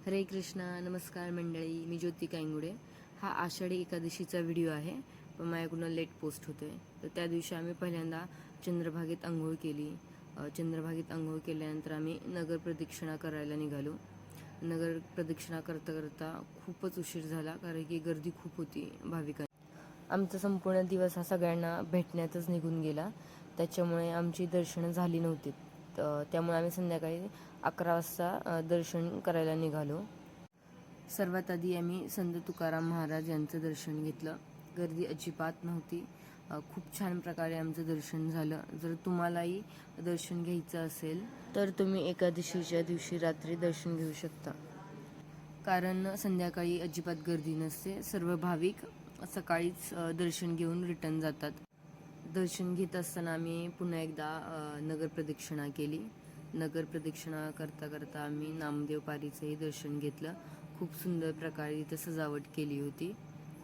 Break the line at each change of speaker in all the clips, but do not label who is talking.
हरे कृष्णा. नमस्कार मंडळी, मी ज्योती कांगुडे. हा आषाढी एकादशीचा व्हिडिओ आहे, पण माझ्याकडून लेट पोस्ट होतोय. तर त्या दिवशी आम्ही पहिल्यांदा चंद्रभागेत आंघोळ केली. चंद्रभागेत आंघोळ केल्यानंतर आम्ही नगर प्रदक्षिणा करायला निघालो. नगर प्रदक्षिणा करता करता खूपच उशीर झाला, कारण की गर्दी खूप होती भाविकांची. आमचा संपूर्ण दिवस हा सगळ्यांना भेटण्यातच निघून गेला, त्याच्यामुळे आमची दर्शनं झाली नव्हती. त्यामुळे आम्ही संध्याकाळी 11 वाजता दर्शन करायला निघालो. सर्वात आधी आम्ही संत तुकाराम महाराज यांचं दर्शन घेतलं. गर्दी अजिबात नव्हती. खूप छान प्रकारे आमचं दर्शन झालं. जर तुम्हालाही दर्शन घ्यायचं असेल तर तुम्ही एकादशीच्या दिवशी रात्री दर्शन घेऊ शकता, कारण संध्याकाळी अजिबात गर्दी नसते. सर्व भाविक सकाळीच दर्शन घेऊन रिटर्न जातात. दर्शन घेत असताना आम्ही पुन्हा एकदा नगर प्रदक्षिणा केली. नगर प्रदक्षिणा करता करता आम्ही नामदेव पारीचंही दर्शन घेतलं. खूप सुंदर प्रकारे इथं सजावट केली होती.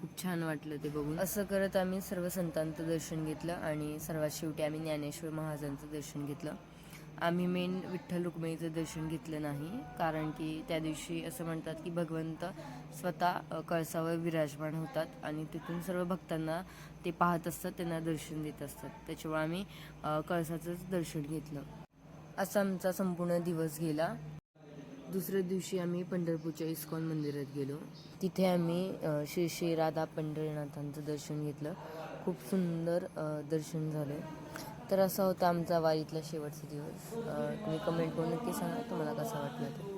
खूप छान वाटलं ते बघून. असं करत आम्ही सर्व संतांचं दर्शन घेतलं आणि सर्वात शेवटी आम्ही ज्ञानेश्वर महाराजांचं दर्शन घेतलं. आम्ही मेन विठ्ठल रुक्मिणीचं दर्शन घेतलं नाही, कारण की त्या दिवशी असं म्हणतात की भगवंत स्वतः कळसावर विराजमान होतात आणि तिथून सर्व भक्तांना ते पाहत असतात, त्यांना दर्शन देत असतात. त्याच्यामुळे आम्ही कळसाचंच दर्शन घेतलं. असा आमचा संपूर्ण दिवस गेला. दुसऱ्या दिवशी आम्ही पंढरपूरच्या इस्कॉन मंदिरात गेलो. तिथे आम्ही श्री श्री राधा पंढरीनाथांचं दर्शन घेतलं. खूप सुंदर दर्शन झालं. तर असा होता आमचा वारीतला शेवटचा दिवस. तुम्ही कमेंट करून नक्की सांगा तुम्हाला कसा वाटला ते.